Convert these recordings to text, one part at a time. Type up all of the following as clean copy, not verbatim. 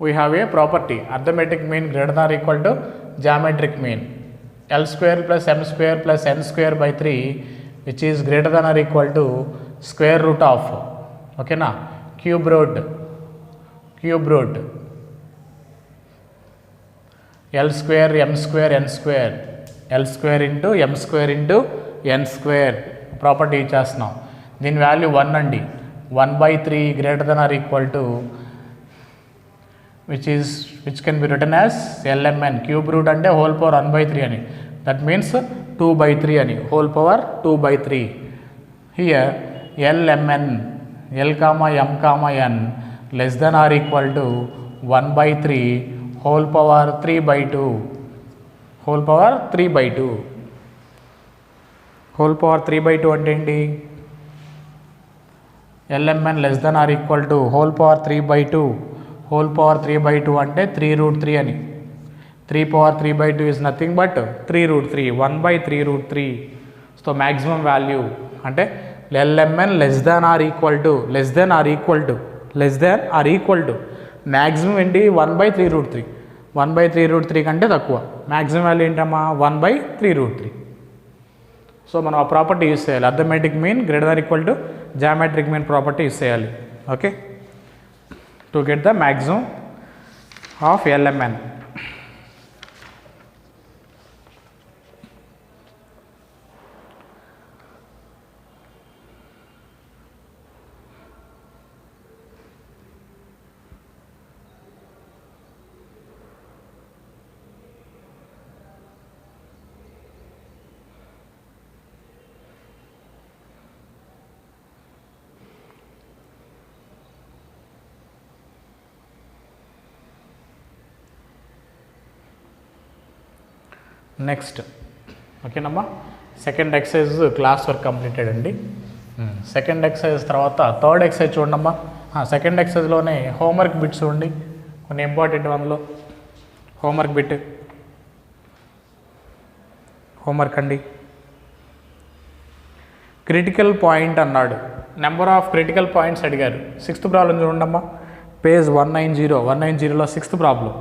we have a property arithmetic mean greater than or equal to geometric mean L square plus m square plus n square by 3 which is greater than or equal to square root of okay na cube root L square m square n square L square into m square into n square property ఇచ్చేస్తున్నాం. దీని value 1 అండి. 1/3 greater than or equal to which can be written as LMN. Cube root అంటే whole power 1/3 అని, that means 2/3 అని, whole power 2/3. Here LMN L, M, N less than or equal to 1/3 whole power 3/2 whole power 3/2 whole power 3/2 అంటే ఏంటి? LMN less than or equal to whole power 3/2 whole power 3/2 అంటే 3√3 అని. 3 power 3/2 is nothing but 3√3 1/3√3. So maximum value అంటే LMN less than or equal to maximum ఏంటి? 1/3√3. 1/3√3 కంటే తక్కువ. Maximum value ఏంటమ్మా? 1/3√3. So మనం ఆ ప్రాపర్టీ యూస్ చేయాలి. Arithmetic mean greater than equal to geometric mean property use చేయాలి. Okay, to get the maximum of LMN. Next ఓకేనమ్మా, second exercise class work completed అండి. సెకండ్ ఎక్సర్సైజ్ తర్వాత థర్డ్ ఎక్సర్సైజ్ చూడమ్మా. Second ఎక్సర్సైజ్లోనే homework bits చూడండి, కొన్ని important అందులో. Homework bit, homework అండి. క్రిటికల్ పాయింట్ అన్నాడు, నెంబర్ ఆఫ్ క్రిటికల్ పాయింట్స్ అడిగారు. సిక్స్త్ ప్రాబ్లం చూడండమ్మా, పేజ్ 190లో sixth problem.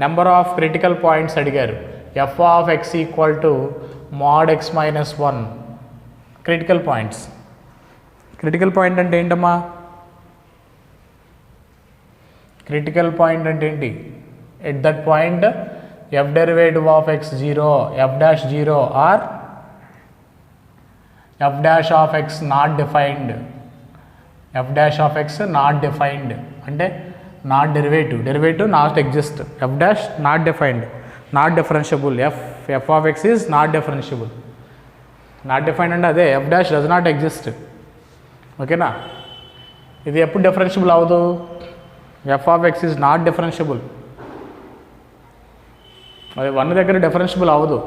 Number of critical points అడిగారు. f of x equal to mod x minus 1. Critical points. Critical point అంటే ఏంటమ్మా? Critical point అంటే ఏంటి? At that point f derivative of x 0, f dash 0 or f dash of x not defined. f dash of x not defined అంటే not derivative not exist. f dash not defined, not differentiable. f of x is not differentiable. Not defined అంటే అదే f dash does not exist. ఓకేనా? ఇది ఎప్పుడు differentiable అవ్వదు? f of x is not differentiable. అది 1 దగ్గర differentiable అవ్వదు.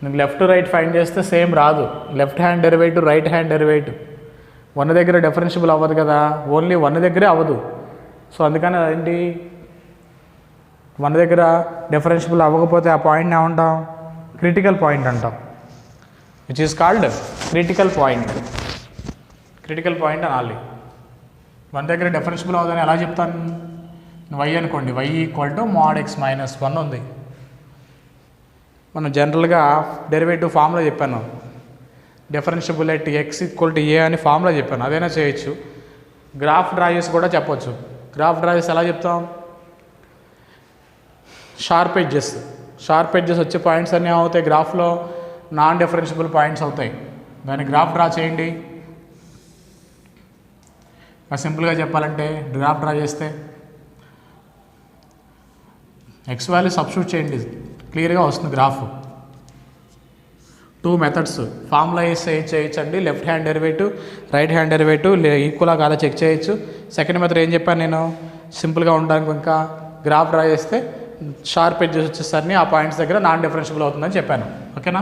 నీకు లెఫ్ట్ రైట్ ఫైండ్ చేస్తే సేమ్ రాదు. Left hand derivative, right hand derivative 1 దగ్గర డిఫరెన్షియబుల్ అవ్వదు కదా, ఓన్లీ 1 దగ్గరే అవ్వదు. సో అందుకని అదేంటి, 1 దగ్గర డిఫరెన్షియబుల్ అవ్వకపోతే ఆ పాయింట్ని ఏమంటాం? క్రిటికల్ పాయింట్ అంటాం. Which is called critical point. Critical point అనాలి. 1 దగ్గర డిఫరెన్షియబుల్ అవ్వదని ఎలా చెప్తాను? y అనుకోండి, y equal to mod x minus 1 ఉంది. మనం జనరల్గా డెరివేటివ్ ఫార్ములా చెప్పాను, differentiable at x equal to a అని ఫార్ములా చెప్పాను. అదైనా చేయొచ్చు. గ్రాఫ్ డ్రా చేసి కూడా చెప్పొచ్చు. గ్రాఫ్ డ్రా చేసి ఎలా చెప్తాం? షార్ప్ ఎడ్జెస్ వచ్చే పాయింట్స్ అన్నీ అవుతాయి గ్రాఫ్లో, నాన్ డిఫరెన్షియబుల్ పాయింట్స్ అవుతాయి. దాన్ని గ్రాఫ్ డ్రా చేయండి. సింపుల్గా చెప్పాలంటే గ్రాఫ్ డ్రా చేస్తే ఎక్స్ వాల్యూ సబ్స్టిట్యూట్ చేయండి, క్లియర్గా వస్తుంది గ్రాఫ్. 2 మెథడ్స్ ఫార్ములా వేస్తే చేయొచ్చండి. Left hand derivative, right hand derivative ఈక్వల్గా కాదా చెక్ చేయొచ్చు. సెకండ్ మెథడ్ ఏం చెప్పాను నేను, సింపుల్గా ఉండడానికి ఇంకా గ్రాఫ్ డ్రా చేస్తే షార్ప్ ఎడ్జెస్ వచ్చేసరికి ఆ పాయింట్స్ దగ్గర నాన్ డిఫరెన్షియబుల్ అవుతుందని చెప్పాను. ఓకేనా?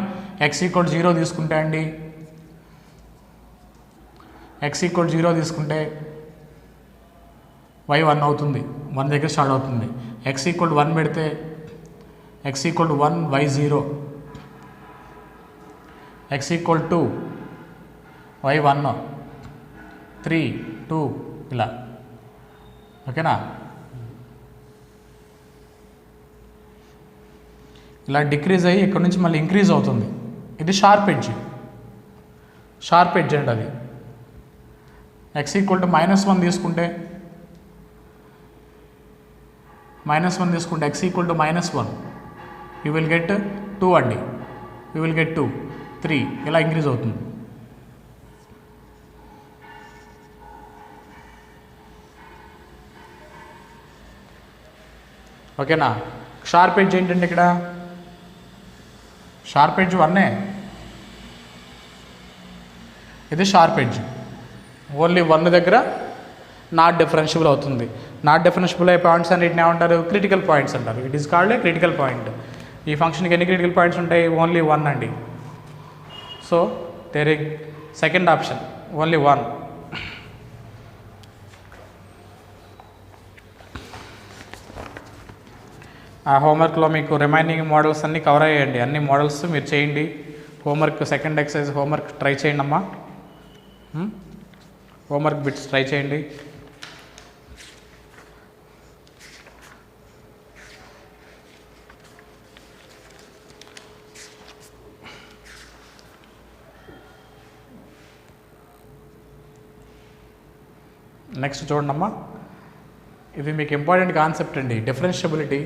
x ఈక్వల్ 0 తీసుకుంటే అండి, x ఈక్వల్ 0 తీసుకుంటే y 1 అవుతుంది, 1 దగ్గర స్టార్ట్ అవుతుంది. x ఈక్వల్ 1 పెడితే x equal 1 y 0, x equal 2 y 1 3 2 ఇలా. ఓకేనా? ఇలా డిక్రీజ్ అయ్యి ఇక్కడ నుంచి మళ్ళీ ఇంక్రీజ్ అవుతుంది. ఇది షార్ప్ ఎడ్జ్ అండి. అది x ఈక్వల్ టు -1 తీసుకుంటే x equal to -1 you will get 2 అండి. యూ విల్ గెట్ 2, 3 ఇలా ఇంక్రీజ్ అవుతుంది. ఓకేనా. షార్ప్ ఎడ్జ్ ఏంటంటే ఇక్కడ షార్ప్ ఎడ్జ్ 1, ఇది షార్ప్ ఎడ్జ్. ఓన్లీ 1 దగ్గర నాట్ డిఫరెన్షియబుల్ అవుతుంది. నాట్ డిఫరెన్షియబుల్ అయ్యే పాయింట్స్ అన్నిటిని ఏమంటారు? క్రిటికల్ పాయింట్స్ అంటారు. It is called a critical point. ఈ ఫంక్షన్కి ఎన్ని క్రిటికల్ పాయింట్స్ ఉంటాయి? ఓన్లీ 1 అండి. So there is second option only 1. ఆ హోంవర్క్లో మీకు రిమైనింగ్ మోడల్స్ అన్నీ కవర్ అయ్యాయండి. అన్ని మోడల్స్ మీరు చేయండి. Homework second exercise homework try చేయండి అమ్మా. హోంవర్క్ బిట్స్ ట్రై చేయండి. నెక్స్ట్ చూడండి అమ్మా, ఇది మీకు ఇంపార్టెంట్ కాన్సెప్ట్ అండి. డిఫరెన్షియబిలిటీ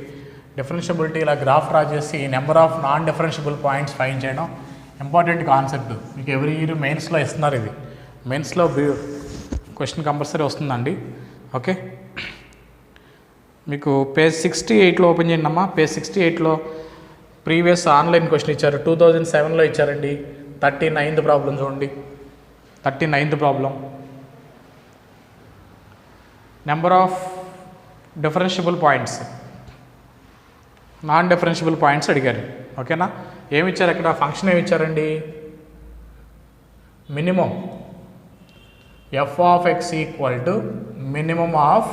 ఇలా గ్రాఫ్ డ్రా చేసి number of non differentiable points find చేయడం ఇంపార్టెంట్ కాన్సెప్ట్. మీకు ఎవ్రీ ఇయర్ మెయిన్స్లో ఇస్తున్నారు. ఇది మెయిన్స్లో క్వశ్చన్ కంపల్సరీ వస్తుందండి. ఓకే, మీకు పేజ్ 68లో ఓపెన్ చేయండి అమ్మా. పేజ్ 68లో ప్రీవియస్ ఆన్లైన్ క్వశ్చన్ ఇచ్చారు. 2007లో ఇచ్చారండి. 39th ప్రాబ్లం చూడండి. 39th problem, number of differentiable points, non differentiable points అడిగారు. ఓకేనా. ఏమి ఇచ్చారు అక్కడ? ఫంక్షన్ ఏమి ఇచ్చారండి? Minimum f of x equal to minimum of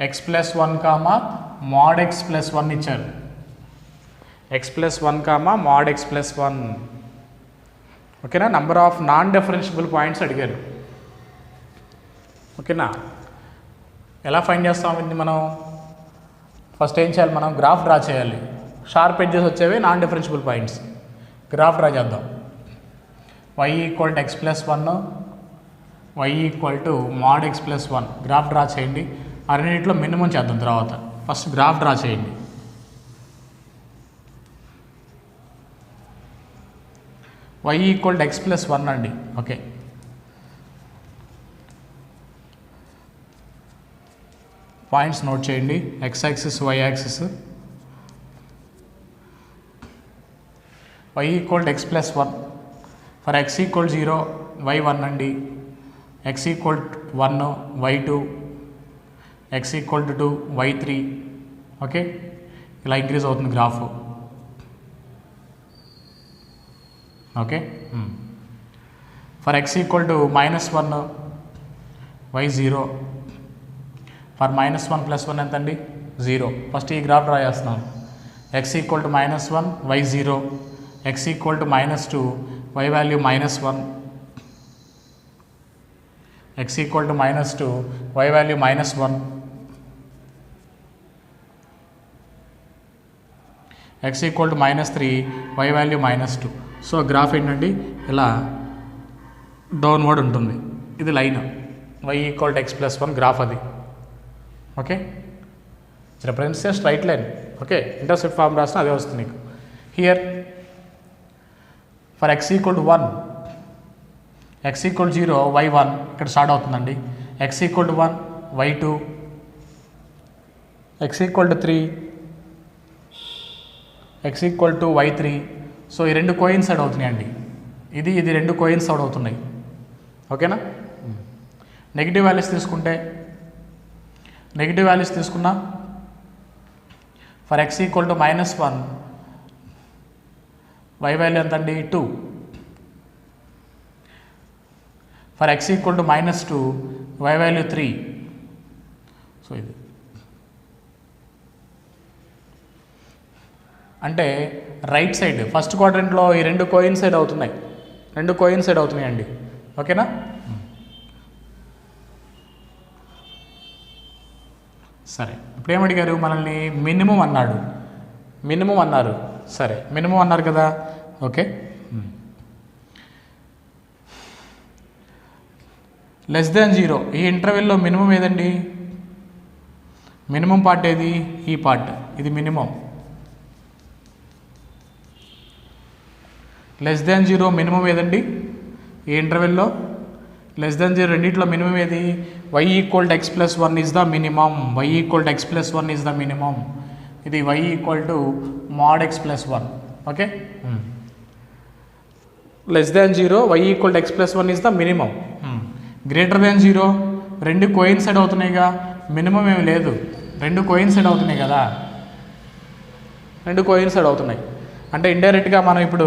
x+1 comma mod x+1 ఇచ్చారు. x+1 comma mod x+1. ఓకేనా. Number of non differentiable points అడిగారు. ఓకేనా. ఎలా ఫైండ్ చేస్తామండి మనం? ఫస్ట్ ఏం చేయాలి? మనం గ్రాఫ్ డ్రా చేయాలి. షార్ప్ ఎడ్జెస్ వచ్చేవి non differentiable points. Graph draw చేద్దాం. y equal to x+1, y equal to mod x+1 graph draw చేయండి. అన్నింటిలో మినిమం చేద్దాం. తర్వాత ఫస్ట్ గ్రాఫ్ డ్రా చేయండి. y ఈక్వల్ టు x+1 అండి. ఓకే, పాయింట్స్ నోట్ చేయండి. x axis, y axis. y equal to x+1 for x equal 0, y 1 అండి. x equal 1, y 2, x equal 2, y 3. Okay, ఇలా increase అవుతుంది graph. Okay, for x equal to -1, y 0. For -1 + 1 ఎంత అండి? 0. First ఈ graph draw చేస్తున్నాం. x equal to -1, y 0, x equal to -2, y value -1, x equal to -2, y value -1, x equal to -3, y value -2. So graph ఏంటండి? ఇలా downward ఉంటుంది. ఇది line y equal to x+1 graph అది. Okay, represents a straight line. Okay, intercept form రాసిన అదే వస్తుంది నీకు. Here for x equal to 1, x equal 0, y 1 ఇక్కడ స్టార్ట్ అవుతుందండి. x equal to 1, y 2, x equal to 3, x equal to y 3. So ఈ రెండు coincide అవుతున్నాయండి. ఇది రెండు కోయిన్సైడ్ అవుతున్నాయి. ఓకేనా. నెగిటివ్ వాల్యూస్ తీసుకున్నా for x equal to -1, y value ఎంత అండి? 2. For x equal to -2, y value 3. So ఇది అంటే రైట్ సైడ్ ఫస్ట్ క్వాడ్రంట్లో ఈ రెండు కోయిన్సైడ్ అవుతున్నాయండి. ఓకేనా. సరే, ఇప్పుడు ఏమడిగారు మనల్ని? మినిమం అన్నాడు. మినిమం అన్నారు, సరే మినిమం అన్నారు కదా, ఓకే. లెస్ దాన్ 0 ఈ ఇంటర్వెల్లో మినిమం ఏదండి, మినిమం పార్ట్ ఏది, ఈ పార్ట్, ఇది మినిమం. లెస్ దాన్ 0 మినిమం ఏదండి ఈ ఇంటర్వెల్లో, లెస్ దాన్ 0 రెండిట్లో మినిమం ఏది, y equal to x plus 1 is the minimum, y equal to x plus 1 is the minimum, ఇది y equal to mod x plus 1, okay. Less than 0 y equal to x plus 1 is the minimum. Greater than 0 రెండు coincide అవుతున్నాయిగా, minimum ఏమి లేదు, రెండు coincide అవుతున్నాయి కదా, రెండు coincide అవుతున్నాయి అంటే ఇండైరెక్ట్గా మనం ఇప్పుడు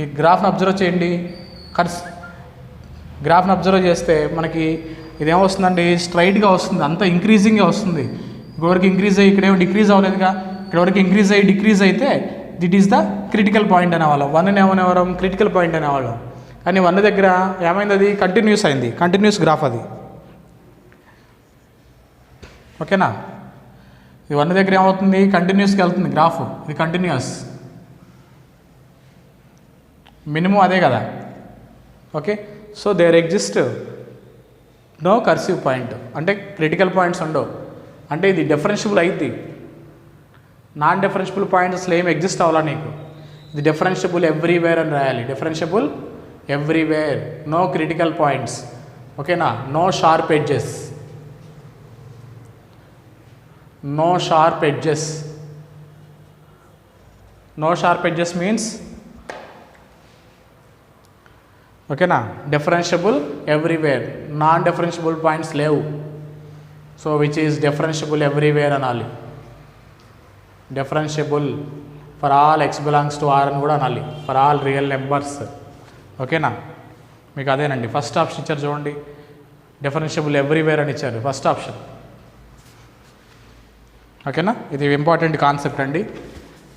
ఈ గ్రాఫ్ని అబ్జర్వ్ చేయండి, గ్రాఫ్ని అబ్జర్వ్ చేస్తే మనకి ఇదేమొస్తుందండి, స్ట్రైట్గా వస్తుంది, అంతా ఇంక్రీజింగ్గా వస్తుంది. ఇక్కడివరకు ఇంక్రీజ్ అయ్యి ఇక్కడేమో డిక్రీజ్ అవ్వలేదుగా, ఇక్కడివరకు ఇంక్రీజ్ అయ్యి డిక్రీజ్ అయితే దిట్ ఈస్ ద క్రిటికల్ పాయింట్ అనేవాళ్ళం, 1ని ఏమనేవారం క్రిటికల్ పాయింట్ అనేవాళ్ళం. కానీ 1 దగ్గర ఏమైంది, అది కంటిన్యూస్ అయింది, కంటిన్యూస్ గ్రాఫ్ అది, ఓకేనా. ఇది 1 దగ్గర ఏమవుతుంది, కంటిన్యూస్గా వెళ్తుంది గ్రాఫ్, ఇది కంటిన్యూస్, మినిమం అదే కదా, okay. So there exist no cursive point, అంటే క్రిటికల్ పాయింట్స్ ఉండవు, అంటే ఇది డిఫరెన్షియబుల్ అయింది. నాన్ డిఫరెన్షియబుల్ పాయింట్స్ అసలు ఏం ఎగ్జిస్ట్ అవ్వాలా నీకు, ఇది డిఫరెన్షియబుల్ ఎవ్రీవేర్ అని రాయాలి, differentiable everywhere, no critical points, ఓకేనా. No sharp edges, no sharp edges, no sharp edges means, ఓకేనా. Differentiable everywhere, non differentiable points లేవు, so which is differentiable everywhere అనాలి. Differentiable for all x belongs to r అని కూడా అనాలి, for all real numbers, ఓకేనా. మీకు అదేనండి first option ఇచ్చారు చూడండి, డిఫరెన్షియబుల్ ఎవ్రీవేర్ అని ఇచ్చారు ఫస్ట్ ఆప్షన్, ఓకేనా. ఇది ఇంపార్టెంట్ కాన్సెప్ట్ అండి,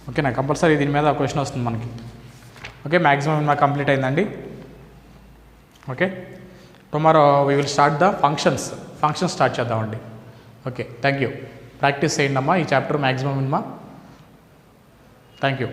ఓకేనా. కంపల్సరీ దీని మీద క్వశ్చన్ వస్తుంది మనకి, ఓకే. మ్యాక్సిమం మాకు కంప్లీట్ అయిందండి, okay. Tomorrow we will start the functions start చేద్దామండి, ఓకే. Thank you. ప్రాక్టీస్ చేయండి అమ్మా ఈ chapter maximum minima. Thank you.